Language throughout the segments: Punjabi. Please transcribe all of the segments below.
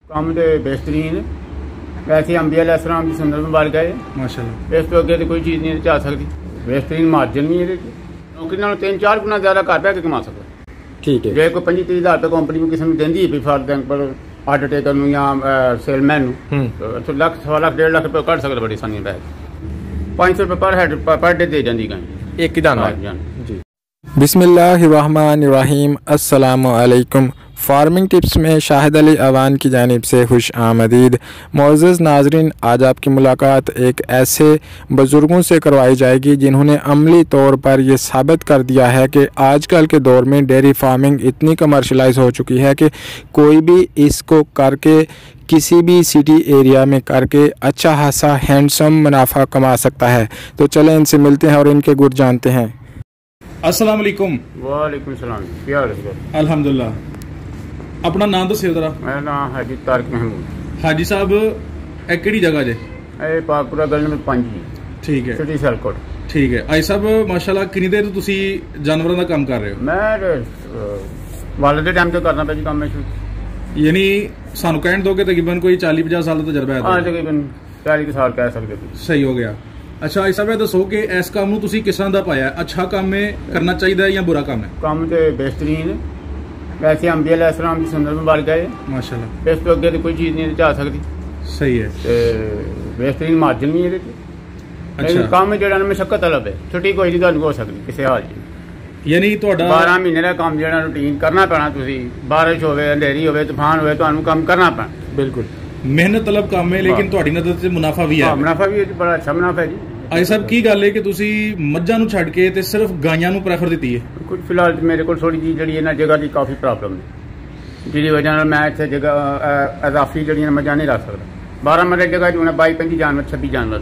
ਕੰਮ ਦੇ ਬਿਹਤਰੀਨ ਵੈਸੇ ਅੰਬੀਆ ਲੈਸਰਾਮ ਦੀ ਸੁੰਦਰ ਮੁਬਾਰਕ ਹੈ ਮਾਸ਼ਾਅੱਲਾ। ਇਸ ਤੋਂ ਅੱਗੇ ਤਾਂ ਕੋਈ ਚੀਜ਼ ਨਹੀਂ ਜਾ ਸਕਦੀ। ਬਿਹਤਰੀਨ ਮਾਰਜਨ ਵੀ ਇਹਦੇ ਨੌਕਰੀ ਨਾਲੋਂ 3-4 ਗੁਣਾ ਜ਼ਿਆਦਾ ਘਰ ਬਹਿ ਕੇ ਕਮਾ ਸਕਦਾ। ਠੀਕ ਹੈ। ਜੇ ਕੋਈ 25-30 ਹਜ਼ਾਰ ਰੁਪਏ ਕੰਪਨੀ ਨੂੰ ਕਿਸੇ ਨੂੰ ਦਿੰਦੀ ਹੈ ਵੀ ਫਾਰ ਐਗਜ਼ਾਮਪਲ ਆਰਡਰ ਟੇਕਰ ਨੂੰ ਜਾਂ ਸੇਲਮੈਨ ਨੂੰ ਲੱਖ, ਸਵਾ ਲੱਖ, 1.5 ਲੱਖ ਰੁਪਏ ਕੱਢ ਸਕਦਾ ਬੜੀ ਆਸਾਨੀ ਨਾਲ। 500 ਰੁਪਏ ਪਰ ਹੈਡ ਪਰ ਡੇ ਦੇ ਜਾਂਦੀ ਗਾਂ ਇੱਕ ਜਾਨਵਰ जी। बिस्मिल्लाहिर्रहमानिर्रहीम। अस्सलामु अलैकुम। फार्मिंग टिप्स में शाहिद अली अवान की जानिब से खुश आमदीद। मोअज़्ज़ज़ नाज़रीन, आज आपकी मुलाकात एक ऐसे बुज़ुर्गों से करवाई जाएगी जिन्होंने अमली तौर पर ये साबित कर दिया है कि आजकल के दौर में डेयरी फार्मिंग इतनी कमर्शलाइज हो चुकी है कि कोई भी इसको करके किसी भी सिटी एरिया में करके अच्छा खासा हैंडसम मुनाफा कमा सकता है। तो चलें इनसे मिलते हैं और इनके गुर जानते हैं। अस्सलाम वालेकुम। वालेकुम सलाम। क्या हाल है? अल्हम्दुलिल्लाह। अपना नाम दस्सिओ जरा। मेरा नाम हाजी तारिक महमूद। हाजी साहब ਇਹ ਕਿਹੜੀ ਜਗ੍ਹਾ ਜੇ? ਇਹ ਪਾਕਪੁਰਾ ਗਲੀ ਨੰਬਰ 5 ਜੀ। ਠੀਕ ਹੈ। ਸਿਟੀ ਸੈਲਕੋਟ। ਠੀਕ ਹੈ। ਆਈ ਸਾਹਿਬ ਮਾਸ਼ਾਅੱਲਾ ਕਿੰਨੀ ਦੇਰ ਤੋਂ ਤੁਸੀਂ ਜਾਨਵਰਾਂ ਦਾ ਕੰਮ ਕਰ ਰਹੇ ਹੋ? ਮੈਂ ਵਾਲੇ ਦੇ ਟਾਈਮ ਤੋਂ ਕਰਨਾ ਪਿਆ ਜੀ ਕੰਮ ਸ਼ੁਰੂ। ਯਾਨੀ ਸਾਨੂੰ ਕਹਿਣ ਦੋਗੇ ਤਕਰੀਬਨ ਕੋਈ 40-50 ਸਾਲ ਦਾ ਤਜਰਬਾ ਹੈ? ਹਾਂ ਤਕਰੀਬਨ 40 ਸਾਲ ਕਹਿ ਸਕਦੇ ਹੋ। ਸਹੀ ਹੋ ਗਿਆ। ਅੱਛਾ ਆਈ ਸਾਹਿਬ ਇਹ ਦੱਸੋ ਕਿ ਇਸ ਕੰਮ ਨੂੰ ਤੁਸੀਂ ਕਿਸ ਤਰ੍ਹਾਂ ਦਾ ਪਾਇਆ? ਅੱਛਾ ਕੰਮ ਹੈ, ਕਰਨਾ ਚਾਹੀਦਾ ਹੈ ਜਾਂ ਬੁਰਾ ਕੰਮ ਹੈ? ਕੰਮ ਤੇ ਬਿਹਤਰੀਨ ਵੈਸੇ ਅੰਬੀਆ ਲੈਸਰਾਮ ਦੀ ਸੁੰਦਰ ਮੁਬਾਰਕ ਹੈ ਮਾਸ਼ਾਅੱਲਾ। ਇਸ ਤੋਂ ਅੱਗੇ ਤਾਂ ਕੋਈ ਚੀਜ਼ ਨਹੀਂ ਜਾ ਸਕਦੀ। ਸਹੀ ਹੈ। ਤੇ ਬਿਹਤਰੀਨ ਮਾਰਜਨ ਵੀ ਇਹਦੇ ਤੇ। ਅੱਛਾ ਕੰਮ ਜਿਹੜਾ ਨਾ ਮਸ਼ੱਕਤ ਤਲਬ ਹੈ, ਛੁੱਟੀ ਕੋਈ ਨਹੀਂ ਤੁਹਾਨੂੰ ਹੋ ਸਕਦੀ ਕਿਸੇ ਹਾਲ 'ਚ। ਯਾਨੀ ਤੁਹਾਡਾ 12 ਮਹੀਨੇ ਦਾ ਕੰਮ ਜਿਹੜਾ ਰੂਟੀਨ ਕਰਨਾ ਪੈਣਾ। ਤੁਸੀਂ ਬਾਰਿਸ਼ ਹੋਵੇ, ਅੰਧੇਰੀ ਹੋਵੇ, ਤੂਫਾਨ ਹੋਵੇ, ਤੁਹਾਨੂੰ ਕੰਮ ਕਰਨਾ ਪੈਣਾ। ਬਿਲਕੁਲ ਮਿਹਨਤ ਤਲਬ ਕੰਮ ਹੈ, ਲੇਕਿਨ ਤੁਹਾਡੀ ਨਜ਼ਰ 'ਚ ਮੁਨਾਫਾ ਵੀ ਹੈ। ਮੁਨਾਫਾ ਵੀ ਬੜਾ ਅੱਛਾ ਮੁਨਾਫਾ ਹੈ ਜੀ। ਆਈ ਸਾਹਿਬ ਕੀ ਗੱਲ ਹੈ ਕਿ ਤੁਸੀਂ ਮੱਝਾਂ ਨੂੰ ਛੱਡ ਕੇ ਤੇ ਸਿਰਫ ਗਾਈਆਂ ਨੂੰ ਪ੍ਰੈਫਰ ਦਿੱਤੀ ਹੈ? ਕੁਝ ਫਿਲਹਾਲ ਮੇਰੇ ਕੋਲ ਥੋੜੀ ਜਿਹੀ ਜਿਹੜੀ ਇਹਨਾਂ ਜਗ੍ਹਾ ਦੀ ਕਾਫੀ ਪ੍ਰੋਬਲਮ ਹੈ, ਜਿਹਦੀ ਵਜ੍ਹਾ ਨਾਲ ਮੈਂ ਇੱਥੇ ਜਗ੍ਹਾ ਇਜ਼ਾਫੀ ਜਿਹੜੀਆਂ ਮੱਝਾਂ ਨਹੀਂ ਰੱਖ ਸਕਦਾ। 12 ਮਰਲੇ ਜਗ੍ਹਾ 'ਚ ਹੁਣ 22-25 ਜਾਨਵਰ, 26 ਜਾਨਵਰ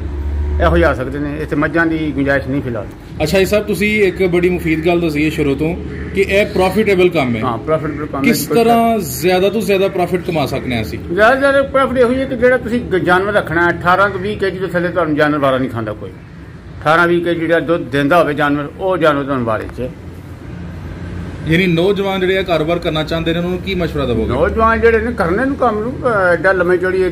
ਇਹੋ ਹੀ ਆ ਸਕਦੇ ਨੇ। ਇੱਥੇ ਮੱਝਾਂ ਦੀ ਗੁੰਜਾਇਸ਼ ਨਹੀਂ ਫਿਲਹਾਲ। ਅੱਛਾ ਜੀ ਸਾਹਿਬ, ਤੁਸੀਂ ਇੱਕ ਬੜੀ ਮੁਫੀਦ ਗੱਲ ਦੱਸੀ ਹੈ ਸ਼ੁਰੂ ਤੋਂ ਕਿ ਇਹ ਪ੍ਰੋਫਿਟੇਬਲ ਕੰਮ ਹੈ। ਹਾਂ ਪ੍ਰੋਫਿਟੇਬਲ ਕੰਮ ਹੈ। ਕਿਸ ਤਰ੍ਹਾਂ ਜ਼ਿਆਦਾ ਤੋਂ ਜ਼ਿਆਦਾ ਪ੍ਰੋਫਿਟ ਕਮਾ ਸਕਦੇ ਹਾਂ ਅਸੀਂ? ਜ਼ਿਆਦਾ ਤੋਂ ਜ਼ਿਆਦਾ ਪ੍ਰੋਫਿਟ ਇਹੋ ਹੀ ਹੈ ਕਿ ਜਿਹੜਾ ਤੁਸੀਂ ਜਾਨਵਰ ਰੱਖਣਾ 18 ਤੋਂ 20 ਕੇਜੀ ਤੋਂ ਥੱਲੇ ਤੁਹਾਨੂੰ ਜਾਨਵਰ ਵਾਰਾ ਨਹੀਂ ਖਾਂਦਾ ਕੋਈ। 18-20 ਕੇਜੀ ਜਿਹੜਾ ਦੁੱਧ ਦਿੰਦਾ ਹੋਵੇ ਜਾਨਵਰ, ਉਹ ਜਾਨਵਰ ਤੁਹਾਨੂੰ ਵਾਰੇ 'ਚ। ਯਾਨੀ ਨੌਜਵਾਨ ਜਿਹੜੇ ਕਾਰੋਬਾਰ ਕਰਨਾ ਚਾਹੁੰਦੇ ਨੇ ਉਹਨਾਂ ਨੂੰ ਕੀ ਮਸ਼ਵਰਾ ਦੇਵੋਗੇ? ਨੌਜਵਾਨ ਜਿਹੜੇ ਨੇ ਕਰਨੇ ਨੂੰ ਕੰਮ ਨੂੰ ਐਡਾ ਲੰਮੇ ਚੌੜੀ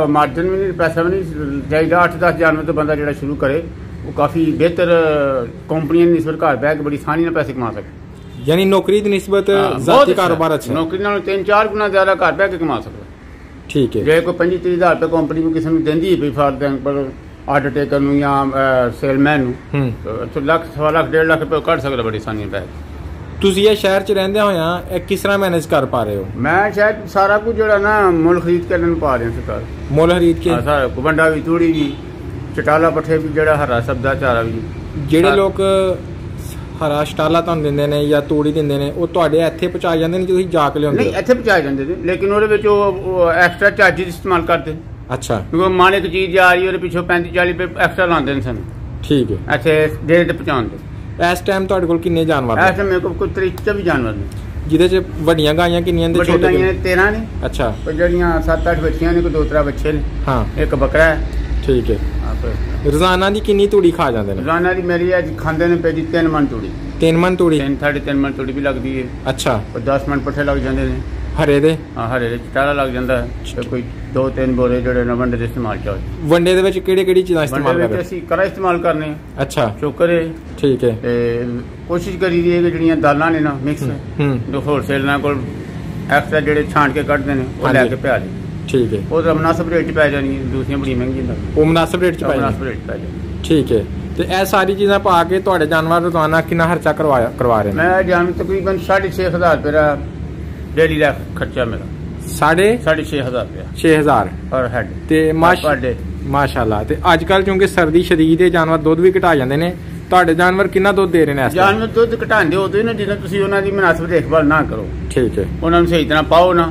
ਮਾਰਜਨ ਵੀ ਨਹੀਂ, ਪੈਸਾ ਵੀ ਨਹੀਂ ਚਾਹੀਦਾ। 8-10 ਜਾਨਵਰ ਤੋਂ ਬੰਦਾ ਜਿਹੜਾ ਸ਼ੁਰੂ ਕਰੇ ਉਹ ਕਾਫੀ ਬਿਹਤਰ ਕੰਪਨੀਆਂ ਦੀ ਨਿਸਬਤ ਘਰ ਬਹਿ ਕੇ ਬੜੀ ਆਸਾਨੀ ਨਾਲ ਪੈਸੇ ਕਮਾ ਸਕਦਾ। ਯਾਨੀ ਨੌਕਰੀ ਦੀ ਨਿਸਬਤ ਜ਼ਾਤੀ ਕਾਰੋਬਾਰ ਅੱਛਾ, ਨੌਕਰੀ ਨਾਲੋਂ 3-4 ਗੁਣਾ ਜ਼ਿਆਦਾ ਘਰ ਬਹਿ ਕੇ ਕਮਾ ਸਕਦਾ। ਠੀਕ ਹੈ। ਜੇ ਕੋਈ 25-30 ਹਜ਼ਾਰ ਰੁਪਏ ਕੰਪਨੀ ਨੂੰ ਕਿਸੇ ਨੂੰ ਦਿੰਦੀ ਹੈ ਵੀ ਫਾਰ ਐਗਜ਼ਾਮਪਲ ਆਰਡਰ ਟੇਕਰ ਨੂੰ ਜਾਂ ਸੇਲਮੈਨ ਨੂੰ ਲੱਖ, ਸਵਾ ਲੱਖ, 1.5 ਲੱਖ ਰੁਪਏ ਕੱਢ ਸਕਦਾ ਬੜੀ ਆਸਾਨੀ ਨਾਲ। ਤੁਸੀਂ ਇਹ ਸ਼ਹਿਰ 'ਚ ਰਹਿੰਦੇ ਹੋਇਆ ਇਹ ਕਿਸ ਤਰ੍ਹਾਂ ਮੈਨੇਜ ਕਰ ਪਾ ਰਹੇ ਹੋ? ਮੈਂ ਸ਼ਾਇਦ ਸਾਰਾ ਕੁਝ ਜਿਹੜਾ ਨਾ ਮੁੱਲ ਖਰੀਦ ਕੇ ਲੈਣ ਪਾ ਰਿਹਾ ਸਰਕਾਰ। ਮੁੱਲ ਖਰੀਦ ਕੇ ਸਾਰਾ ਵੰਡਾ ਵੀ, ਤੂੜੀ ਵੀ, ਚਟਾਲਾ ਪੱਠੇ ਵੀ, ਜਿਹੜਾ ਹਰਾ ਸਬਜ਼ਾ ਚਾਰਾ ਵੀ। ਜਿਹੜੇ ਲੋਕ ਹਰਾ ਚਟਾਲਾ ਤੁਹਾਨੂੰ ਦਿੰਦੇ ਨੇ ਜਾਂ ਤੂੜੀ ਦਿੰਦੇ ਨੇ ਉਹ ਤੁਹਾਡੇ ਇੱਥੇ ਪਹੁੰਚਾ ਜਾਂਦੇ ਨੇ? ਤੁਸੀਂ ਜਾ ਕੇ ਲਿਆਉਂਦੇ? ਨਹੀਂ ਇੱਥੇ ਪਹੁੰਚਾਏ ਜਾਂਦੇ ਨੇ, ਲੇਕਿਨ ਉਹਦੇ ਵਿੱਚ ਉਹ ਐਕਸਟਰਾ ਚਾਰਜਿਸ ਇਸਤੇਮਾਲ ਕਰਦੇ। ਅੱਛਾ ਕਿਉਂਕਿ ਮਾਨੇ ਇੱਕ ਚੀਜ਼ ਆ ਰਹੀ ਉਹਦੇ ਪਿੱਛੋਂ 35-40 ਰੁਪਏ ਐਕਸਟਰਾ ਲਾਉਂਦੇ ਨੇ ਸਾਨੂੰ। ਠੀਕ ਹੈ। ਇੱਥੇ ਡੇਰੇ ਤੇ ਪਹੁੰਚਾਉਣ ਦੇ। ਇਸ ਟਾਈਮ ਤੁਹਾਡੇ ਕੋਲ ਕਿੰਨੇ ਜਾਨਵਰ ਨੇ? ਇਸ ਟਾਈਮ ਮੇਰੇ ਕੋਲ ਕੋਈ 23 ਜਾਨਵਰ ਨੇ, ਜਿਹਦੇ 'ਚ ਵੱਡੀਆਂ ਗਾਈਆਂ ਕਿੰਨੀਆਂ ਨੇ? ਵੱਡੀਆਂ ਗਾਈਆਂ 13 ਨੇ। ਅੱਛਾ। ਜਿਹੜੀਆਂ 7-8 ਬੱਚੀਆਂ ਨੇ, ਕੋਈ 2-3 ਬੱਚੇ ਨੇ। ਹਾਂ ਇੱਕ ਬੱਕਰਾ ਹੈ। ਠੀਕ ਹੈ। ਰੋਜ਼ਾਨਾ ਦੀ ਕਿੰਨੀ ਤੂੜੀ ਖਾ ਜਾਂਦੇ ਨੇ? ਰੋਜ਼ਾਨਾ ਦੀ ਮੇਰੀ ਅੱਜ ਖਾਂਦੇ ਨੇ ਪਈ ਜੀ 3 ਮਣ ਤੂੜੀ। 3 ਮਣ ਤੂੜੀ? 3-3.5 ਮਣ ਤੂੜੀ ਵੀ ਲੱਗਦੀ ਹੈ। ਅੱਛਾ। 10 ਮਣ ਪੱਠੇ ਲੱਗ ਜਾਂਦੇ ਨੇ ਹਰੇ ਦੇ। ਹਾਂ ਹਰੇ ਦੇ ਚਟਾਲਾ ਲੱਗ ਜਾਂਦਾ ਹੈ। ਕੋਈ 2-3 ਬੋਰੇ ਜਿਹੜੇ ਨਾ ਵੰਡੇ ਦੇ ਇਸਤੇਮਾਲ ਚ। ਵੰਡੇ ਦੇ ਵਿੱਚ ਕਿਹੜੀ ਚੀਜ਼ਾਂ ਇਸਤੇਮਾਲ ਕਰਦੇ? ਅਸੀਂ ਕਰਾ ਇਸਤੇਮਾਲ ਕਰਨੇ ਆ। ਅੱਛਾ। ਚੋਕਰ ਹੈ। ਠੀਕ ਹੈ। ਤੇ ਕੋਸ਼ਿਸ਼ ਕਰੀ ਦੀ ਹੈ ਕਿ ਜਿਹੜੀਆਂ ਦਾਲਾਂ ਨੇ ਨਾ ਮਿਕਸ ਜੋ ਹੋਲਸੇਲ ਨਾਲ ਕੋਲ ਐਕਸਟਰਾ ਜਿਹੜੇ ਛਾਂਟ ਕੇ ਕੱਢਦੇ ਨੇ ਉਹ ਲੈ ਕੇ ਪਿਆ ਦੇ। ਠੀਕ ਹੈ। ਉਹ ਤਾਂ ਮੁਨਾਸਬ ਰੇਟ 'ਚ ਪੈ ਜਾਣੀ, ਦੂਸਰੀਆਂ ਬੜੀ ਮਹਿੰਗੀਆਂ ਨੇ। ਉਹ ਮੁਨਾਸਬ ਰੇਟ 'ਚ ਪੈ ਜਾਣੀ। ਠੀਕ ਹੈ। ਤੇ ਇਹ ਸਾਰੀ ਚੀਜ਼ਾਂ ਪਾ ਕੇ ਤੁਹਾਡੇ ਜਾਨਵਰ ਰੋਜ਼ਾਨਾ ਕਿੰਨਾ ਖਰਚਾ ਕਰਵਾ ਰਹੇ ਨੇ? ਮੈਂ ਜਾਨਵਰ ਤਕਰੀਬਨ 6,500 ਰੁਪਏ ਦਾ ਡੇਲੀ ਦਾ ਖਰਚਾ ਮੇਰਾ। 6,500 ਰੁਪਇਆ। 6,000 ਪਰ ਹੈਡ ਤੇ ਮਾਸ਼ਾਅੱਲਾ। ਤੇ ਅੱਜ ਕੱਲ ਕਿਉਂਕਿ ਸਰਦੀ ਸ਼ਦੀਦ ਹੈ, ਜਾਨਵਰ ਦੁੱਧ ਵੀ ਘਟਾ ਜਾਂਦੇ ਨੇ। ਤੁਹਾਡੇ ਜਾਨਵਰ ਕਿੰਨਾ ਦੁੱਧ ਦੇ ਰਹੇ ਨੇ? ਜਾਨਵਰ ਦੁੱਧ ਘਟਾਉਂਦੇ ਉਦੋਂ ਹੀ ਨਾ ਜਦੋਂ ਤੁਸੀਂ ਉਹਨਾਂ ਦੀ ਮੁਨਾਸਬ ਦੇਖਭਾਲ ਨਾ ਕਰੋ। ਠੀਕ ਹੈ। ਉਹਨਾਂ ਨੂੰ ਸਹੀ ਤਰ੍ਹਾਂ ਪਾਓ ਨਾ।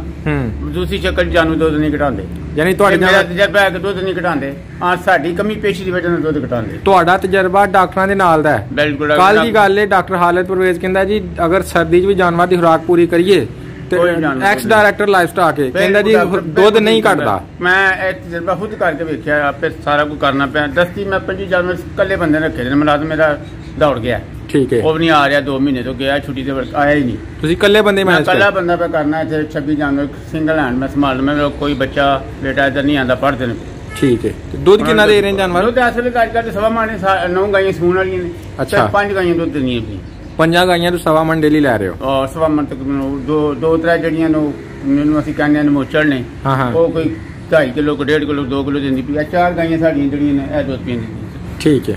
ਦੂਸਰੀ ਸ਼ਕਲ ਜਾਨਵਰ ਦੁੱਧ ਨਹੀਂ ਘਟਾਉਂਦੇ। ਯਾਨੀ ਤੁਹਾਡੇ ਮੇਰਾ ਤਜਰਬਾ ਹੈ ਕਿ ਦੁੱਧ ਨਹੀਂ ਘਟਾਉਂਦੇ। ਹਾਂ ਸਾਡੀ ਕਮੀ ਪੇਸ਼ੀ ਦੀ ਵਜ੍ਹਾ ਨਾਲ ਦੁੱਧ ਘਟਾਉਂਦੇ। ਤੁਹਾਡਾ ਤਜਰਬਾ ਡਾਕਟਰਾਂ ਦੇ ਨਾਲ ਦਾ ਹੈ? ਬਿਲਕੁਲ। ਕੱਲ ਦੀ ਗੱਲ ਹੈ, ਡਾਕਟਰ ਹਾਲਤ ਪਰਵੇਜ਼ ਕਹਿੰਦਾ ਜੀ ਅਗਰ ਸਰਦੀ 'ਚ ਵੀ ਜਾਨਵਰ ਦੀ ਖੁਰਾਕ ਪੂਰੀ ਕਰੀਏ ਐਕਸ ਡਾਇਰੈਕਟਰ ਲਾਈਫ ਸਟਾਕ ਕਹਿੰਦਾ ਜੀ ਦੁੱਧ ਨਹੀਂ ਘਟਦਾ। ਮੈਂ ਇਹ ਤਜਰਬਾ ਖੁਦ ਕਰਕੇ ਵੇਖਿਆ, ਆਪੇ ਸਾਰਾ ਕੁਝ ਕਰਨਾ ਪਿਆ। ਦਸਤੀ ਮੈਂ 25 ਜਾਨਵਰ ਇਕੱਲੇ ਬੰਦੇ ਰੱਖੇ ਨੇ, ਮੁਲਾਜ਼ਮ ਮੇਰਾ ਦੌੜ ਗਿਆ। ਠੀਕ ਹੈ। ਉਹ ਵੀ ਨਹੀਂ ਆ ਰਿਹਾ, 2 ਮਹੀਨੇ ਤੋਂ ਗਿਆ ਛੁੱਟੀ ਤੇ ਆਇਆ ਹੀ ਨਹੀਂ। ਤੁਸੀਂ ਇਕੱਲੇ ਬੰਦੇ ਮੈਨੇਜ ਇਕੱਲਾ ਬੰਦਾ ਪਾ ਕਰਨਾ ਇੱਥੇ 26 ਜਾਨਵਰ ਸਿੰਗਲ ਹੈਂਡ ਮੈਂ ਸੰਭਾਲ, ਮੈਂ ਕੋਈ ਬੱਚਾ ਬੇਟਾ ਇੱਧਰ ਨਹੀਂ ਆਉਂਦਾ, ਪੜ੍ਹਦੇ ਨੇ। ਠੀਕ ਹੈ। ਦੁੱਧ ਕਿੰਨਾ ਦੇ ਰਹੇ ਜਾਨਵਰ? ਦੁੱਧ ਅਸਲ ਵਿੱਚ ਅੱਜ ਕੱਲ੍ਹ ਸਵਾ ਮਣ 9 ਗਾਈਆਂ ਸੂਣ ਵਾਲੀਆਂ ਨੇ। ਅੱਛਾ। 5 ਗਾਈਆਂ ਦੁੱਧ ਦਿੰਦੀਆਂ ਆਪਣੀ। 5 ਗਾਈਆਂ ਤੋਂ ਸਵਾ ਮਣ ਡੇਲੀ ਲੈ ਰਹੇ ਹੋ? ਔਰ ਸਵਾ ਮਣ ਤੱਕ ਦੋ ਤਰ੍ਹਾਂ ਜਿਹੜੀਆਂ ਨੂੰ ਮੈਨੂੰ ਅਸੀਂ ਕਹਿੰਦੇ ਹਾਂ ਨਮੋਚੜ ਨੇ, ਉਹ ਕੋਈ 2.5 ਕਿਲੋ ਕੋ 1.5 ਕਿਲੋ 2 ਕਿਲੋ ਦਿੰਦੀ ਪਈ। 4 ਗਾਈਆਂ ਸਾਡੀਆਂ ਜਿਹੜੀਆਂ ਨੇ ਇਹ ਦੁੱਧ ਪੀਂਦੀਆਂ। ਠੀਕ ਹੈ।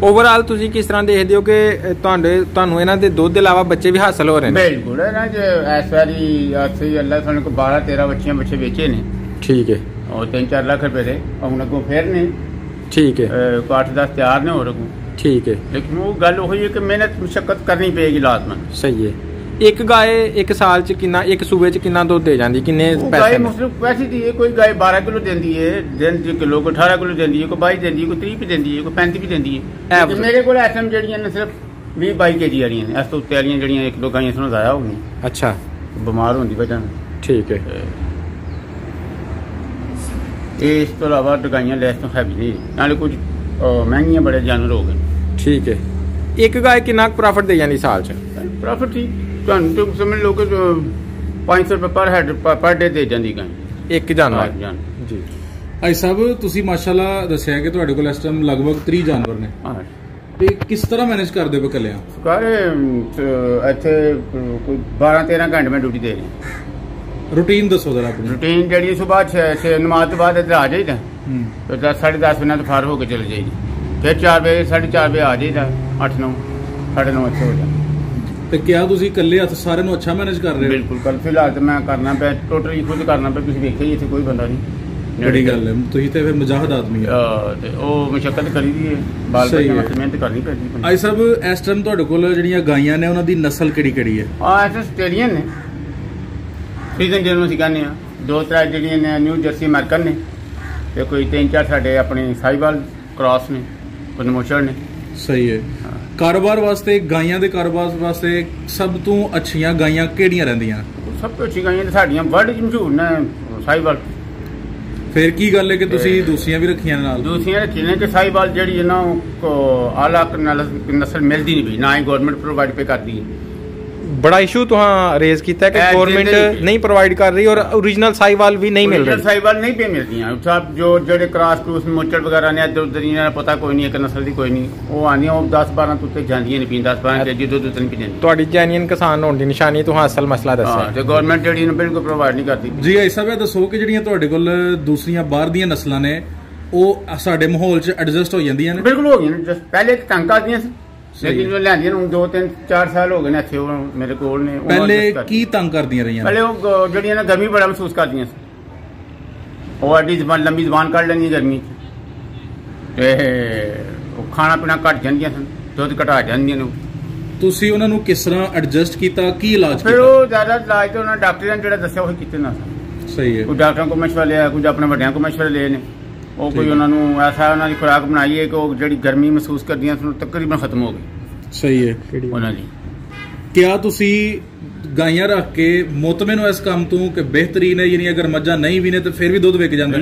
ਓਵਰਆਲ ਤੁਸੀਂ ਕਿਸ ਤਰ੍ਹਾਂ ਦੇਖਦੇ ਹੋ ਕਿ ਤੁਹਾਨੂੰ ਇਹਨਾਂ ਦੇ ਦੁੱਧ ਦੇ ਇਲਾਵਾ ਬੱਚੇ ਵੀ ਹਾਸਲ ਹੋ ਰਹੇ ਨੇ? ਬਿਲਕੁਲ ਇਹਨਾਂ 'ਚ ਇਸ ਵਾਰੀ ਅਸੀਂ ਅੱਲਾ ਸਾਨੂੰ ਕੋ 12-13 ਬੱਚੇ ਵੇਚੇ ਨੇ। ਠੀਕ ਹੈ। और 3-4 लाख रुपए थे, ਹੁਣ ਅੱਗੋਂ ਫੇਰ ਨੇ। ਠੀਕ ਹੈ। 8-10 ਤਿਆਰ ਨੇ ਹੋਰ ਅੱਗੋਂ। ਠੀਕ ਹੈ। ਲੇਕਿਨ ਉਹ ਗੱਲ ਉਹ ਹੈ ਕਿ ਮਿਹਨਤ ਮੁਸ਼ੱਕਤ ਕਰਨੀ ਪਏਗੀ ਲਾਜ਼ਮਨ। ਸਹੀ ਹੈ। ਇੱਕ ਗਾਏ ਇੱਕ ਸਾਲ ਚ ਕਿੰਨਾ, ਇੱਕ ਸੂਬੇ ਚ ਕਿੰਨਾ ਦੁੱਧ ਦੇ ਜਾਂਦੀ? ਕਿੰਨੇ ਪੈਸੇ? ਮੁਸਲਮ ਪੈਸੇ ਦੀ ਹੈ। ਕੋਈ ਗਾਏ 12 ਕਿਲੋ ਦਿੰਦੀ ਹੈ, ਦਿਨ ਦੀ ਕਿਲੋ, ਕੋਈ 18 ਕਿਲੋ ਦਿੰਦੀ ਹੈ, ਕੋਈ 22 ਦਿੰਦੀ ਹੈ, ਕੋਈ 30 ਵੀ ਦਿੰਦੀ ਹੈ, ਕੋਈ 35 ਵੀ ਦਿੰਦੀ ਹੈ। ਮੇਰੇ ਕੋਲ ਐਸਐਮ ਜਿਹੜੀਆਂ ਨੇ ਸਿਰਫ 20-22 ਕੇਜੀ ਵਾਲੀਆਂ ਨੇ। ਇਸ ਤੋਂ ਉੱਤੇ ਵਾਲੀਆਂ ਜਿਹੜੀਆਂ 1-2 ਗਾਈਆਂ ਸਾਨੂੰ ਜ਼ਾਇਆ ਹੋ ਗਈਆਂ। ਅੱਛਾ। ਬਿਮਾਰ ਹੋਣ ਦੀ ਵਜ੍ਹਾ ਨਾਲ। ਠੀਕ ਹੈ। ਇਸ ਤੋਂ ਇਲਾਵਾ ਗਾਈਆਂ ਲੈਸ ਤੋਂ ਹੈਵੀ ਨਹੀਂ, ਨਾਲੇ ਕੁਝ ਮਹਿੰਗੀਆਂ ਬੜੇ ਜਾਨਵਰ ਹੋ ਗਏ। ਠੀਕ ਹੈ। ਇੱਕ ਗਾਏ ਕਿੰਨਾ ਪ੍ਰੋਫਿਟ ਦੇ ਜਾਂਦੀ ਸਾਲ ਚ? ਪ੍ਰੋਫਿਟ ਠੀਕ ਤੁਹਾਨੂੰ ਤਾਂ ਸਮਝ ਲਓ ਕਿ 500 ਰੁਪਏ ਪਰ ਹੈਡ ਪਰ ਡੇ ਦੇ ਜਾਂਦੀ ਗਾਂ ਇੱਕ ਜਾਨਵਰ ਜੀ। ਭਾਈ ਸਾਹਿਬ ਤੁਸੀਂ ਮਾਸ਼ਾਅੱਲਾ ਦੱਸਿਆ ਕਿ ਤੁਹਾਡੇ ਕੋਲ ਇਸ ਟਾਈਮ ਲਗਭਗ 30 ਜਾਨਵਰ ਨੇ, ਤੇ ਕਿਸ ਤਰ੍ਹਾਂ ਮੈਨੇਜ ਕਰਦੇ ਹੋ ਇਕੱਲਿਆਂ? ਸਾਰੇ ਇੱਥੇ ਕੋਈ 12-13 ਘੰਟੇ ਮੈਂ ਡਿਊਟੀ ਦੇ ਰਿਹਾ। रूटीन दसो जरा अपनी। रूटीन जी सुबह 6 नमाज तो बाद इधर आ जाइए तो 10-10:30 मिनट फार होकर चले जाइए, फिर 4 बजे 4:30 बजे आ जाइए, 8-9 9:30 अच्छे हो जाए। तो क्या तुसी कल्ले हथ सारे नु अच्छा मैनेज कर रहे हो? बिल्कुल। कल फिलहाल तो मैं करना पे टोटली खुद करना पे, तुसी देखिए इत्थे कोई बंदा नहीं। बड़ी गल है, तुसी ते फिर मुजाहिद आदमी है। ते ओ मुशक्कत करी दी है, बाल बच्चे वास्ते मेहनत करनी पैंदी। आई साहब इस टाइम तुहाडे कोल जेहड़ियां गाइयां ने उन्हां दी नस्ल किहड़ी-किहड़ी है? ऐसे आस्ट्रेलियन ने सीजन ਜਿਹਨੂੰ ਅਸੀਂ ਕਹਿੰਦੇ ਆ, 2-3 ਜਿਹੜੀਆਂ ਨੇ ਨਿਊ ਜਰਸੀ ਅਮਰੀਕਨ ਨੇ, ਤੇ ਕੋਈ 3-4 ਸਾਡੇ ਆਪਣੇ ਸਾਈਵਾਲ ਕ੍ਰਾਸ ਨੇ, ਕੋਈ ਨਮੋਸ਼ਰ ਨੇ। ਸਹੀ ਹੈ। ਕਾਰੋਬਾਰ ਵਾਸਤੇ ਗਾਈਆਂ ਦੇ ਕਾਰੋਬਾਰ ਵਾਸਤੇ ਸਭ ਤੋਂ ਅੱਛੀਆਂ ਗਾਈਆਂ ਕਿਹੜੀਆਂ ਰਹਿੰਦੀਆਂ? ਸਭ ਤੋਂ ਅੱਛੀ ਗਾਈਆਂ ਸਾਡੀਆਂ ਵਰਲਡ 'ਚ ਮਸ਼ਹੂਰ ਨੇ ਸਾਈਵਾਲ। ਫਿਰ ਕੀ ਗੱਲ ਹੈ ਕਿ ਤੁਸੀਂ ਦੂਸਰੀਆਂ ਵੀ ਰੱਖੀਆਂ ਨਾਲ? ਦੂਸਰੀਆਂ ਰੱਖੀਆਂ ਨੇ ਕਿ ਸਾਈਵਾਲ ਜਿਹੜੀ ਹੈ ਨਾ ਆਲਾ ਨਸਲ ਮਿਲਦੀ ਨਹੀਂ ਪਈ, ਨਾ ਹੀ ਗਵਰਨਮੈਂਟ ਪ੍ਰੋਵਾਈਡ ਪੇ ਕਰਦੀ ਹੈ। बड़ा इशू तो हाँ रेज किया कि गवर्नमेंट नहीं प्रोवाइड कर रही और ओरिजिनल साहिवाल भी नहीं मिल रही। साहिवाल नहीं पे मिलती हैं सब जो जड़े क्रॉस क्रूस मोचड़ वगैरह ने इधर उधर इन्हें पता कोई नहीं है नस्ल की कोई नहीं, वो आनी 10-12 तुत्ते जांदियां नहीं पीन 10-12 केजी दूध उतनी पी जांदी। ਤੁਹਾਡੀ ਜੈਨੂਇਨ ਕਿਸਾਨ ਹੋਣ ਦੀ ਨਿਸ਼ਾਨੀ ਤੋਂ ਅਸਲ ਮਸਲਾ ਦੱਸਿਆ ਤੇ ਗਵਰਨਮੈਂਟ ਜਿਹੜੀ ਨੂੰ ਬਿਲਕੁਲ ਪ੍ਰੋਵਾਈਡ ਨਹੀਂ ਕਰਦੀ। ਜੀ ਐਸਾ ਵੀ ਦੱਸੋ ਕਿ ਜਿਹੜੀਆਂ ਤੁਹਾਡੇ ਕੋਲ ਦੂਸਰੀਆਂ ਬਾਹਰ ਦੀਆਂ ਨਸਲਾਂ ਨੇ ਉਹ ਸਾਡੇ ਮਾਹੌਲ 'ਚ ਐਡਜਸਟ ਹੋ ਜਾਂਦੀਆਂ ਨੇ? ਬਿਲਕੁਲ ਹੋ ਗਈਆਂ ਨੇ। ਪਹਿਲੇ ਤੰਗ ਕਰਦੀਆਂ ਸੀ, लेकिन जो लिया 2-3-4 साल हो गए ने इत्थे मेरे कोल ने। पहले की तंग करदियां रहियां? पहले वो जड़ियां ना गर्मी बड़ा महसूस करदियां सी, वो एडी जबान लंबी जबान कढ लैंदियां गर्मी ते खाना पीना घट जांदियां सन, दुध घटा जांदियां ने। ਤੁਸੀਂ ਉਹਨਾਂ ਨੂੰ ਕਿਸ ਤਰ੍ਹਾਂ ਐਡਜਸਟ ਕੀਤਾ, ਕੀ ਇਲਾਜ ਕੀਤਾ? ਫਿਰ ਉਹ ਜ਼ਿਆਦਾ ਇਲਾਜ ਤਾਂ ਉਹਨਾਂ ਡਾਕਟਰਾਂ ਨੇ ਜਿਹੜਾ ਦੱਸਿਆ ਉਹ ਕੀਤੇ ਨਾ। ਸਹੀ ਹੈ। ਕੋਈ ਡਾਕਟਰਾਂ ਕੋਲ ਮਸ਼ਵਰਾ ਲਿਆ, ਕੁਝ ਆਪਣੇ ਵੱਡਿਆਂ ਕੋਲ ਮਸ਼ਵਰੇ ਲਏ ਨੇ। ਉਹ ਕੋਈ ਉਹਨਾਂ ਨੂੰ ਐਸਾ ਉਹਨਾਂ ਦੀ ਖੁਰਾਕ ਬਣਾਈ ਹੈ ਕਿ ਉਹ ਜਿਹੜੀ ਗਰਮੀ ਮਹਿਸੂਸ ਕਰਦੀਆਂ ਸਨ ਤਕਰੀਬਨ ਖਤਮ ਹੋ ਗਈ। ਸਹੀ ਹੈ। ਉਹਨਾਂ ਦੀ ਕਿਆ ਤੁਸੀਂ ਗਾਈਆਂ ਰੱਖ ਕੇ ਮੁਤਮਿਨ ਹੋ ਇਸ ਕੰਮ ਤੋਂ ਕਿ ਬਿਹਤਰੀਨ ਹੈ, ਯਾਨੀ ਅਗਰ ਮੱਝਾਂ ਨਹੀਂ ਵੀ ਨੇ ਤਾਂ ਫਿਰ ਵੀ ਦੁੱਧ ਵਿਕ ਜਾਂਦਾ?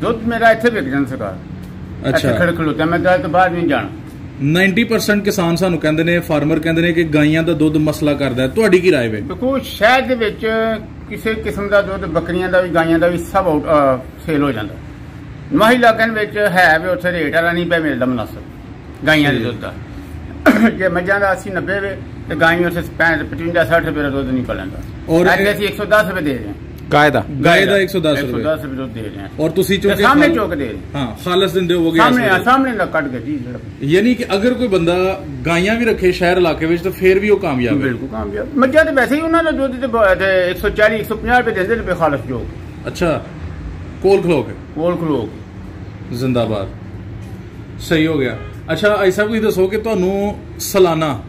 ਦੁੱਧ ਮੇਰਾ ਇੱਥੇ ਵਿਕ ਜਾਂਦਾ ਸਰਕਾਰ। ਅੱਛਾ। ਖੜ ਖਲੋਤਾ ਮੈਂ ਤਾਂ ਬਾਹਰ ਨਹੀਂ ਜਾਣਾ। 90% ਕਿਸਾਨ ਸਾਨੂੰ ਕਹਿੰਦੇ ਨੇ, ਫਾਰਮਰ ਕਹਿੰਦੇ ਨੇ ਕਿ ਗਾਈਆਂ ਦਾ ਦੁੱਧ ਮਸਲਾ ਕਰਦਾ ਹੈ, ਤੁਹਾਡੀ ਕੀ ਰਾਏ ਵੇ? ਦੇਖੋ ਸ਼ਹਿਰ ਦੇ ਵਿੱਚ ਕਿਸੇ ਕਿਸਮ ਦਾ ਦੁੱਧ ਬੱਕਰੀਆਂ ਦਾ ਵੀ ਗਾਈਆਂ ਦਾ ਵੀ ਸਭ ਸੇਲ ਹੋ ਜਾਂਦਾ। ਮਾਹੀ ਇਲਾਕਿਆਂ ਵਿੱਚ ਹੈ ਵੀ ਉੱਥੇ ਰੇਟ ਵਾਲਾ ਨਹੀਂ ਪਿਆ ਮਿਲਦਾ ਮੁਨਾਸਬ ਗਾਈਆਂ ਦੇ ਦੁੱਧ ਦਾ। ਜੇ ਮੱਝਾਂ ਦਾ 80-90 ਵੇ ਤੇ ਗਾਈਆਂ ਉੱਥੇ 55-60 ਰੁਪਏ ਦਾ ਦੁੱਧ ਨਹੀਂ ਪਲਦਾ। ਔਰ ਅਸੀਂ 110 ਰੁਪਏ ਦੇ ਰਹੇ ਹਾਂ गाय ਦਾ 110 ਰੁਪਏ ਦੁੱਧ ਦੇ ਰਹੇ ਹਾਂ। और ਤੁਸੀਂ ਚੋਕੇ ਸਾਹਮਣੇ ਚੋਕ ਦੇ ਰਹੇ ਹਾਂ ਖਾਲਸ ਦਿੰਦੇ ਹੋਵੋਗੇ ਸਾਹਮਣੇ ਦਾ ਕੱਢ ਕੇ ਜੀ। ਯਾਨੀ ਕਿ ਅਗਰ ਕੋਈ ਬੰਦਾ ਗਾਈਆਂ ਵੀ ਰੱਖੇ ਸ਼ਹਿਰ ਇਲਾਕੇ ਵਿੱਚ ਤਾਂ ਫਿਰ ਵੀ ਉਹ ਕਾਮਯਾਬ ਹੈ? ਬਿਲਕੁਲ ਕਾਮਯਾਬ। ਮੱਝਾਂ ਤੇ ਵੈਸੇ ਹੀ ਉਹਨਾਂ ਦਾ ਦੁੱਧ ਤੇ 140-150 ਰੁਪਏ ਦਿੰਦੇ ਨੇ ਖਾਲਸ ਚੋਕ। ਅੱਛਾ। ਕੋਲ ਖਲੋ ਕੇ ਜ਼ਿੰਦਾਬਾਦ। ਸਹੀ ਹੋ ਗਿਆ। ਅੱਛਾ ਐਸਾ ਵੀ ਦੱਸੋ ਕਿ ਤੁਹਾਨੂੰ ਸਾਲਾਨਾ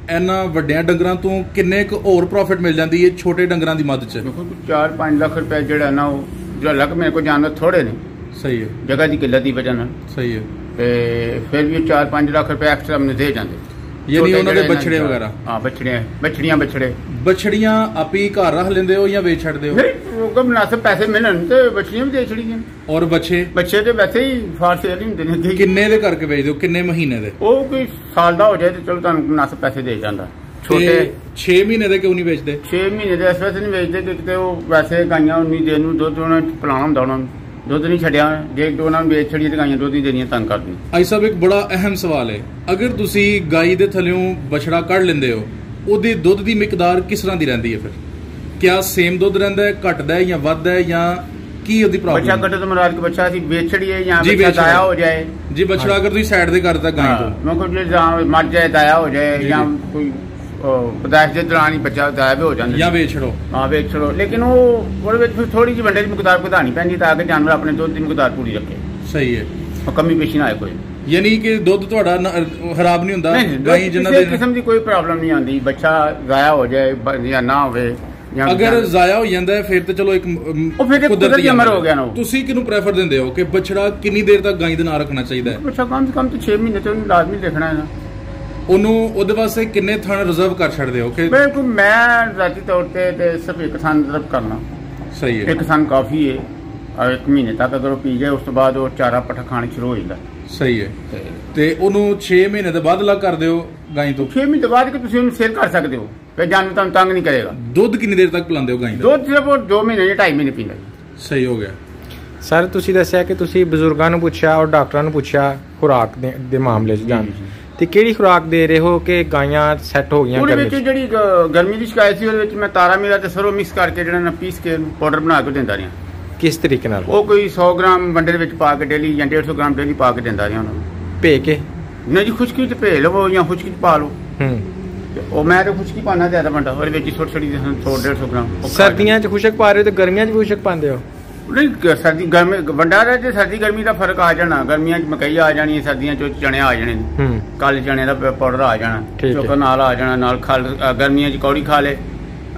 ਇਹਨਾਂ ਵੱਡਿਆਂ ਡੰਗਰਾਂ ਤੋਂ ਕਿੰਨੇ ਕੁ ਹੋਰ ਪ੍ਰੋਫਿਟ ਮਿਲ ਜਾਂਦੀ ਹੈ ਛੋਟੇ ਡੰਗਰਾਂ ਦੀ ਮੱਦ 'ਚ? ਦੇਖੋ 4-5 ਲੱਖ ਰੁਪਏ ਜਿਹੜਾ ਨਾ ਉਹ ਜਿਹੜਾ ਲੱਗ ਮੇਰੇ ਕੋਲ ਜਾਨਵਰ ਥੋੜੇ ਨੇ। ਸਹੀ ਹੈ। ਜਗ੍ਹਾ ਦੀ ਕਿੱਲਤ ਦੀ ਵਜ੍ਹਾ ਨਾਲ। ਸਹੀ ਹੈ। ਤੇ ਫਿਰ ਵੀ 4-5 ਲੱਖ ਰੁਪਏ ਐਕਸਟਰਾ ਮੈਨੂੰ ਦੇ ਜਾਂਦੇ। ਯਾਨੀ ਉਹਨਾਂ ਦੇ ਬੱਚੜੇ ਵਗੈਰਾ? ਹਾਂ ਬੱਚੜੀਆਂ ਬੱਚੜੀਆਂ ਆਪੀ ਘਰ ਰੱਖ ਲੈਂਦੇ ਹੋ ਜਾਂ ਵੇਚ ਛੱਡਦੇ ਹੋ? ਨਹੀਂ ਉਹ ਮੁਨਾਸਿਬ ਪੈਸੇ ਮਿਲਣ ਤੇ ਬੱਚੜੀਆਂ ਵੀ ਦੇ ਛੜੀਆਂ। ਔਰ ਬੱਚੇ ਤੇ ਵੈਸੇ ਹੀ ਫਾਰ ਸੇਲ ਹੀ ਹੁੰਦੇ ਨੇ। ਕਿੰਨੇ ਦੇ ਕਰਕੇ ਵੇਚਦੇ ਹੋ, ਕਿੰਨੇ ਮਹੀਨੇ ਦੇ? ਉਹ ਕੋਈ ਸਾਲ ਦਾ ਹੋ ਜਾਏ ਤੇ ਚਲੋ ਤੁਹਾਨੂੰ ਮੁਨਾਸਿਬ ਪੈਸੇ ਦੇ ਜਾਂਦਾ। ਛੋਟੇ 6 ਮਹੀਨੇ ਦੇ ਕਿਉਂ ਨਹੀਂ ਵੇਚਦੇ? 6 ਮਹੀਨੇ ਦੇ ਇਸ ਵੈਸੇ ਨਹੀਂ ਵੇਚਦੇ ਕਿਤੇ ਉਹ ਵੈਸੇ ਗਾਈਆਂ 19 ਦਿਨ ਨੂੰ ਦੁੱਧ ਉਹਨਾਂ ਨੂੰ ਪਿਲਾਉਣਾ ਹੁੰਦਾ, ਉਹਨਾਂ ਨੂੰ ਦੁੱਧ ਨਹੀਂ ਛੱਡਿਆ, ਜੇ ਉਹਨਾਂ ਨੂੰ ਵੇਚ ਛੜੀਏ ਤੇ ਗਾਈਆਂ ਦੁੱਧ ਨਹੀਂ ਦੇਣੀਆਂ, ਤੰਗ ਕਰਦੀ। ਭਾਈ ਸਾਹਿਬ ਇੱਕ ਬੜਾ ਅਹਿਮ ਸਵਾਲ ਹੈ, ਅਗਰ ਤੁਸੀਂ ਗਾਈ ਦੇ ਥੱਲਿਓਂ ਬਛੜਾ ਕੱਢ ਲੈਂਦੇ ਹੋ, ਉਹਦੇ ਦੁੱਧ ਦੀ ਮਿਕਦਾਰ ਕਿਸ ਤਰ੍ਹਾਂ ਦੀ ਰਹਿੰਦੀ ਹੈ ਫਿਰ? ਕਿਆ ਸੇਮ ਦੁੱਧ ਰਹਿੰਦਾ ਹੈ, ਘਟਦਾ ਹੈ ਜਾਂ ਵੱਧਦਾ ਹੈ, ਜਾਂ ਕੀ ਉਹਦੀ ਪ੍ਰੋਬਲਮ? ਬੱਚਾ ਕੱਢੇ ਤੋਂ ਮੁਰਾਦ ਕਿ ਬੱਚਾ ਅਸੀਂ ਵੇਚ ਛੜੀਏ ਜਾਂ ਬੱਚਾ ਦਾਇਆ ਹੋ ਜਾਏ? ਜੀ ਬੱਚੜਾ ਅਗਰ ਤੁਸੀਂ ਸਾਈਡ ਤੇ ਕਰਤਾ ਗਾਂ ਤੋਂ, ਮੈਂ ਕੋਈ ਜਾਂ ਮਰ ਜਾਏ, ਦਾਇਆ ਹੋ ਜਾਏ, ਜਾਂ ਕੋਈ ਪਦਾਇਸ਼ ਦੇ ਦੌਰਾਨ ਹੀ ਬੱਚਾ ਦਾਇਆ ਵੀ ਹੋ ਜਾਂਦਾ, ਜਾਂ ਵੇਚ ਛੜੋ। ਹਾਂ ਵੇਚ ਛੜੋ, ਲੇਕਿਨ ਉਹ ਉਹਦੇ ਵਿੱਚ ਥੋੜੀ ਜਿਹੀ ਵੰਡੇ ਦੀ ਮਿਕਦਾਰ ਵਧਾਣੀ ਪੈਂਦੀ ਤਾਂ ਕਿ ਜਾਨਵਰ ਆਪਣੇ ਦੁੱਧ ਦੀ ਮਿਕਦਾਰ ਪੂਰੀ ਰੱਖੇ। ਸਹੀ ਹੈ, ਕਮੀ ਪੇਸ਼ੀ ਨਾ ਆਏ ਕੋਈ। ਯਾਨੀ ਕਿ ਦੁੱਧ ਤੁਹਾਡਾ ਖਰਾਬ ਨਹੀਂ ਹੁੰਦਾ? ਗਾਈ ਜਿੰਨਾ ਦੇ ਕਿਸਮ ਦੀ ਕੋਈ ਪ੍ਰੋਬਲਮ ਨਹੀਂ ਆਉਂਦੀ, ਬੱਚਾ ਜ਼ਾਇਆ ਹੋ ਜਾਏ ਜਾਂ ਨਾ ਹੋਵੇ। ਅਗਰ ਜ਼ਾਇਆ ਹੋ ਜਾਂਦਾ ਹੈ ਫਿਰ ਤਾਂ ਚਲੋ ਇੱਕ ਕੁਦਰਤੀ ਅਮਰ ਹੋ ਗਿਆ ਨਾ। ਤੁਸੀਂ ਕਿਹਨੂੰ ਪ੍ਰੈਫਰ ਦਿੰਦੇ ਹੋ ਕਿ ਬੱਚੜਾ ਕਿੰਨੀ ਦੇਰ ਤੱਕ ਗਾਈ ਦੇ ਨਾਲ ਰੱਖਣਾ ਚਾਹੀਦਾ ਹੈ? ਬੱਚਾ ਕਮ ਸੇ ਕਮ 6 ਮਹੀਨੇ ਤੋਂ ਲਾਜ਼ਮੀ ਦੇਖਣਾ ਹੈ ਨਾ ਉਹਨੂੰ। ਉਹਦੇ ਵਾਸਤੇ ਕਿੰਨੇ ਥਣ ਰਿਜ਼ਰਵ ਕਰ ਛੱਡਦੇ ਹੋ? ਬਿਲਕੁਲ, ਮੈਂ ਜ਼ਾਤੀ ਤੌਰ ਤੇ ਸਿਰਫ ਇੱਕ ਥਣ ਰਿਜ਼ਰਵ ਕਰਨਾ। ਸਹੀ ਹੈ, ਇੱਕ ਥਣ ਕਾਫੀ ਹੈ। ਔਰ 1 ਮਹੀਨੇ ਤੱਕ ਅਗਰ ਉਹ ਪੀ ਜਾਏ ਉਸ ਤੋਂ ਬਾਅਦ ਉਹ ਚਾਰਾ ਪੱਠਾ ਖਾਣ ਸ਼ੁਰੂ ਹੋ ਜਾਂਦਾ। ਸਹੀ ਹੈ, ਤੇ ਉਹਨੂੰ 6 ਮਹੀਨੇ ਦੇ ਬਾਅਦ ਅਲੱਗ ਕਰ ਦਿਓ ਗਾਈ ਤੋਂ। 6 ਮਹੀਨੇ ਬਾਅਦ ਕਿ ਤੁਸੀਂ ਉਹਨੂੰ ਸੇਲ ਕਰ ਸਕਦੇ ਹੋ, ਫਿਰ ਜਾਨਵਰ ਤੁਹਾਨੂੰ ਤੰਗ ਨਹੀਂ ਕਰੇਗਾ। ਦੁੱਧ ਕਿੰਨੀ ਦੇਰ ਤੱਕ ਪਿਲਾਉਂਦੇ ਹੋ ਗਾਈ ਦਾ? ਦੁੱਧ ਸਿਰਫ 2 ਮਹੀਨੇ ਜਾਂ 2.5 ਮਹੀਨੇ ਪੀਂਦਾ। ਸਹੀ ਹੋ ਗਿਆ। ਸਰ ਤੁਸੀਂ ਦੱਸਿਆ ਕਿ ਤੁਸੀਂ ਬਜ਼ੁਰਗਾਂ ਨੂੰ ਪੁੱਛਿਆ ਔਰ ਡਾਕਟਰਾਂ ਨੂੰ ਪੁੱਛਿਆ ਖੁਰਾਕ ਦੇ ਮਾਮਲੇ 'ਚ ਜਾਣ, ਤੇ ਕਿਹੜੀ ਖੁਰਾਕ ਦੇ ਰਹੇ ਹੋ ਕਿ ਗਾਈਆਂ ਸੈੱਟ ਹੋ ਗਈਆਂ? ਉਹਦੇ ਵਿੱਚ ਜਿਹੜੀ ਗਰਮੀ ਦੀ ਸ਼ਿਕਾਇਤ ਸੀ ਉਹਦੇ ਵਿੱਚ ਮੈਂ ਤਾਰਾ ਮੀਰਾ ਤੇ ਸਰੋਂ ਮਿਕਸ ਕਰਕੇ ਜਿਹੜਾ ਨਾ ਪੀਸ ਕੇ ਪਾਊਡਰ ਬਣਾ ਕੇ ਦਿੰਦਾ ਰਿਹਾ। ਕਿਸ ਤਰੀਕੇ ਨਾਲ? ਉਹ ਕੋਈ 100 ਗ੍ਰਾਮ ਵੰਡੇ ਦੇ ਵਿੱਚ ਪਾ ਕੇ ਡੇਲੀ ਜਾਂ 150 ਗ੍ਰਾਮ ਡੇਲੀ ਪਾ ਕੇ ਦਿੰਦਾ ਰਿਹਾ ਉਹਨਾਂ ਨੂੰ। ਭੇ ਕੇ? ਨਹੀਂ ਜੀ, ਖੁਸ਼ਕੀ 'ਚ ਭੇ ਲਵੋ ਜਾਂ ਖੁਸ਼ਕੀ 'ਚ ਪਾ ਲਓ। ਉਹ ਮੈਂ ਤਾਂ ਖੁਸ਼ਕੀ ਪਾਣਾ ਜ਼ਿਆਦਾ ਵੰਡਾ, ਉਹਦੇ ਵਿੱਚ ਛੋਟੀ 100-150 ਗ੍ਰਾਮ। ਸਰਦੀਆਂ 'ਚ ਖੁਸ਼ਕ ਪਾ ਰਹੇ ਹੋ ਤੇ ਗਰਮੀਆਂ 'ਚ ਵੀ ਖੁਸ਼ਕ ਪਾਉਂਦੇ ਹੋ? ਨਹੀਂ, ਸਰਦੀ ਗਰਮੀ ਵੰਡਾ ਰਿਹਾ ਤੇ ਸਰਦੀ ਗਰਮੀ ਦਾ ਫਰਕ ਆ ਜਾਣਾ। ਗਰਮੀਆਂ 'ਚ ਮਕਈ ਆ ਜਾਣੀ ਹੈ, ਸਰਦੀਆਂ 'ਚ ਚਣੇ ਆ ਜਾਣੇ ਨੇ, ਕਾਲੇ ਚਣੇ ਦਾ ਪਾਊਡਰ ਆ ਜਾਣਾ, ਚੋਕਰ ਨਾਲ ਆ ਜਾਣਾ, ਨਾਲ ਖਲ। ਗਰਮੀਆਂ 'ਚ ਕੌੜੀ ਖਾ ਲੇ,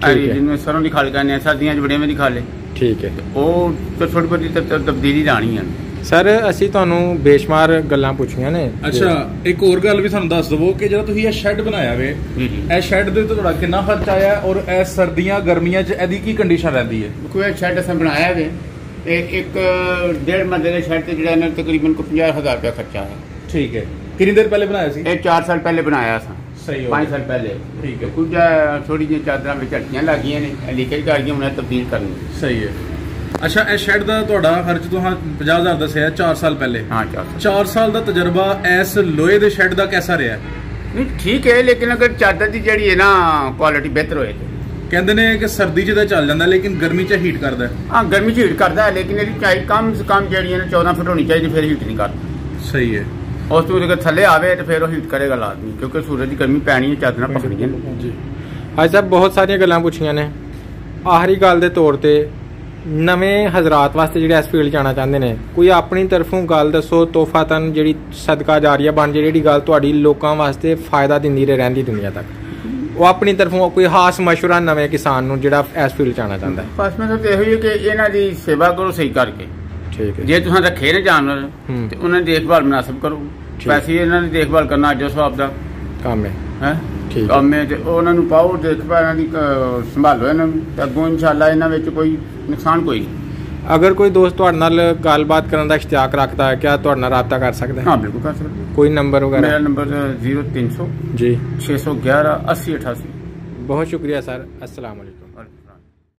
ਜਿਹਨੂੰ ਸਰੋਂ ਦੀ ਖਲ ਕਹਿੰਦੇ ਆ, ਸਰਦੀਆਂ 'ਚ ਵੜੇਵੇਂ ਦੀ ਖਾ ਲੇ। ਠੀਕ ਹੈ, ਉਹ ਥੋੜੀ ਬਹੁਤੀ ਤਬਦੀਲੀ ਆਣੀ ਹੈ। ਸਰ ਅਸੀਂ ਤੁਹਾਨੂੰ ਬੇਸ਼ੁਮਾਰ ਗੱਲਾਂ ਪੁੱਛੀਆਂ ਨੇ। ਅੱਛਾ, ਇੱਕ ਹੋਰ ਗੱਲ ਵੀ ਸਾਨੂੰ ਦੱਸ ਦਵੋ ਕਿ ਜਿਹੜਾ ਤੁਸੀਂ ਇਹ ਸ਼ੈੱਡ ਬਣਾਇਆ ਵੇ, ਇਹ ਸ਼ੈੱਡ ਦੇ ਉੱਤੇ ਤੁਹਾਡਾ ਕਿੰਨਾ ਖਰਚ ਆਇਆ ਔਰ ਇਹ ਸਰਦੀਆਂ ਗਰਮੀਆਂ 'ਚ ਇਹਦੀ ਕੀ ਕੰਡੀਸ਼ਨ ਰਹਿੰਦੀ ਹੈ? ਕੋਈ ਸ਼ੈੱਡ ਅਸੀਂ ਬਣਾਇਆ ਵੇ, ਇੱਕ 1.5 ਮਰਲੇ ਦੇ ਸ਼ੈੱਡ ਤੇ ਜਿਹੜਾ ਇਹਨਾਂ ਤਕਰੀਬਨ 50,000 ਰੁਪਇਆ ਖਰਚਾ ਹੈ। ਠੀਕ ਹੈ, ਕਿੰਨੀ ਦੇਰ ਪਹਿਲੇ ਬਣਾਇਆ ਸੀ? ਇਹ 4 ਸਾਲ ਪਹਿਲੇ ਬਣਾਇਆ ਸੀ। ਸਹੀ, 5 ਸਾਲ ਪਹਿਲੇ। ਠੀਕ ਹੈ, ਕੁਝ ਥੋੜੀ ਜਿਹੀ ਚਾਦਰਾਂ ਵਿੱਚ ਝਟਕੀਆਂ ਲੱਗੀਆਂ ਨੇ, ਲੀਕੇਜ ਕਰ ਗਈਆਂ, ਉਹਨਾਂ ਤਬਦੀਲ ਕਰਨੀ। ਸਹੀ ਹੈ। ਅੱਛਾ, ਇਹ ਸ਼ੈੱਡ ਦਾ ਤੁਹਾਡਾ ਖਰਚ ਤੁਸੀਂ 50,000 ਦੱਸਿਆ 4 ਸਾਲ ਪਹਿਲੇ? ਹਾਂ, 4 ਸਾਲ ਦਾ ਤਜਰਬਾ ਇਸ ਲੋਹੇ ਦੇ ਸ਼ੈੱਡ ਦਾ कैसा ਰਿਹਾ? ਨਹੀਂ ਠੀਕ ਹੈ, ਲੇਕਿਨ ਅਗਰ ਚਾਦਰ ਦੀ ਜਿਹੜੀ ਹੈ ਨਾ ਕੁਆਲਿਟੀ ਬਿਹਤਰ ਹੋਏ ਤੇ ਕਹਿੰਦੇ ਨੇ ਕਿ ਸਰਦੀ 'ਚ ਤਾਂ ਚੱਲ ਜਾਂਦਾ ਲੇਕਿਨ ਗਰਮੀ 'ਚ ਹੀਟ ਕਰਦਾ। ਹਾਂ, ਗਰਮੀ 'ਚ ਹੀਟ ਕਰਦਾ, ਲੇਕਿਨ ਇਹਦੀ ਚਾਹੀ ਕਮ ਸੇ ਕਮ ਜਿਹੜੀ ਹੈ ਨਾ 14 ਫੁੱਟ ਹੋਣੀ ਚਾਹੀਦੀ, ਫਿਰ ਹੀਟ ਨਹੀਂ ਕਰਦਾ। ਸਹੀ ਹੈ। ਉਸ ਤੋਂ ਅਗਰ ਥੱਲੇ ਆਵੇ ਤੇ ਫਿਰ ਉਹ ਹੀਟ ਕਰੇਗਾ ਲਾਜ਼ਮੀ, ਕਿਉਂਕਿ ਸੂਰਜ ਦੀ ਗਰਮੀ ਪੈਣੀ ਹੈ, ਚਾਦਰਾਂ ਪਕੜੀਆਂ ਨੇ। ਜੀ ਅੱਜ ਸਾਹਿਬ ਬਹੁਤ ਸਾਰੀਆਂ ਗੱਲਾਂ ਪੁੱਛੀਆਂ ਨੇ। ਆਖਰੀ ਗੱਲ ਦੇ ਤੌਰ ਤੇ ਨਵੇਂ ਹਜ਼ਰਾਤ ਵਾਸਤੇ ਜਿਹੜੇ ਇਸ ਫੀਲਡ ਜਾਣਾ ਚਾਹੁੰਦੇ ਨੇ, ਕੋਈ ਆਪਣੀ ਤਰਫੋਂ ਗੱਲ ਦੱਸੋ, ਤੋਹਫਾਤਨ ਜਿਹੜੀ ਸਦਕਾ ਜਾਰੀਆ ਬਣ ਜੇ, ਜਿਹੜੀ ਗੱਲ ਤੁਹਾਡੀ ਲੋਕਾਂ ਵਾਸਤੇ ਫਾਇਦਾ ਦਿੰਦੀ ਰਹਿੰਦੀ ਦੁਨੀਆ ਤੱਕ, ਉਹ ਆਪਣੀ ਤਰਫੋਂ ਕੋਈ ਖਾਸ ਮਸ਼ਵਰਾ ਨਵੇਂ ਕਿਸਾਨ ਨੂੰ ਜਿਹੜਾ ਇਸ ਫੀਲਡ ਜਾਣਾ ਚਾਹੁੰਦਾ ਹੈ? ਖਾਸ ਮਸ਼ਵਰਾ ਤਾਂ ਇਹੋ ਹੀ ਹੈ ਕਿ ਇਹਨਾਂ ਦੀ ਸੇਵਾ ਕਰੋ ਸਹੀ ਕਰਕੇ। ਠੀਕ ਹੈ। ਜੇ ਤੁਸੀਂ ਰੱਖੇ ਨੇ ਜਾਨਵਰ ਤੇ ਉਹਨਾਂ ਦੀ ਦੇਖਭਾਲ ਮੁਨਾਸਿਬ ਕਰੋ। ਵੈਸੇ ਇਹਨਾਂ ਦੀ ਦੇਖਭਾਲ ਕਰਨਾ ਅੱਜ ਸਵਾਬ ਦਾ ਕੰਮ ਹੈ। ਠੀਕ ਕੰਮ ਹੈ, ਤੇ ਉਹਨਾਂ ਨੂੰ ਪਾਓ, ਦੇਖਭਾਲ ਇਹਨਾਂ ਦੀ ਸੰਭਾਲੋ ਇਹਨਾਂ ਨੂੰ, ਤੇ ਅੱਗੋਂ ਇਨਸ਼ਾਅੱਲਾ ਇਹਨਾਂ ਵਿੱਚ ਕੋਈ ਨੁਕਸਾਨ ਕੋਈ ਨਹੀਂ। ਅਗਰ ਕੋਈ ਦੋਸਤ ਤੁਹਾਡੇ ਨਾਲ ਗੱਲਬਾਤ ਕਰਨ ਦਾ ਇਸ਼ਤਿਆਕ ਰੱਖਦਾ ਹੈ, ਕਿਆ ਤੁਹਾਡੇ ਨਾਲ ਰਾਬਤਾ ਕਰ ਸਕਦਾ ਹੈ? ਹਾਂ, ਬਿਲਕੁਲ ਕਰ ਸਕਦਾ। ਕੋਈ ਨੰਬਰ ਵਗੈਰਾ? ਮੇਰਾ ਨੰਬਰ 0300 ਜੀ 611 8088। ਬਹੁਤ ਸ਼ੁਕਰੀਆ ਸਰ। अस्सलाम वालेकुम।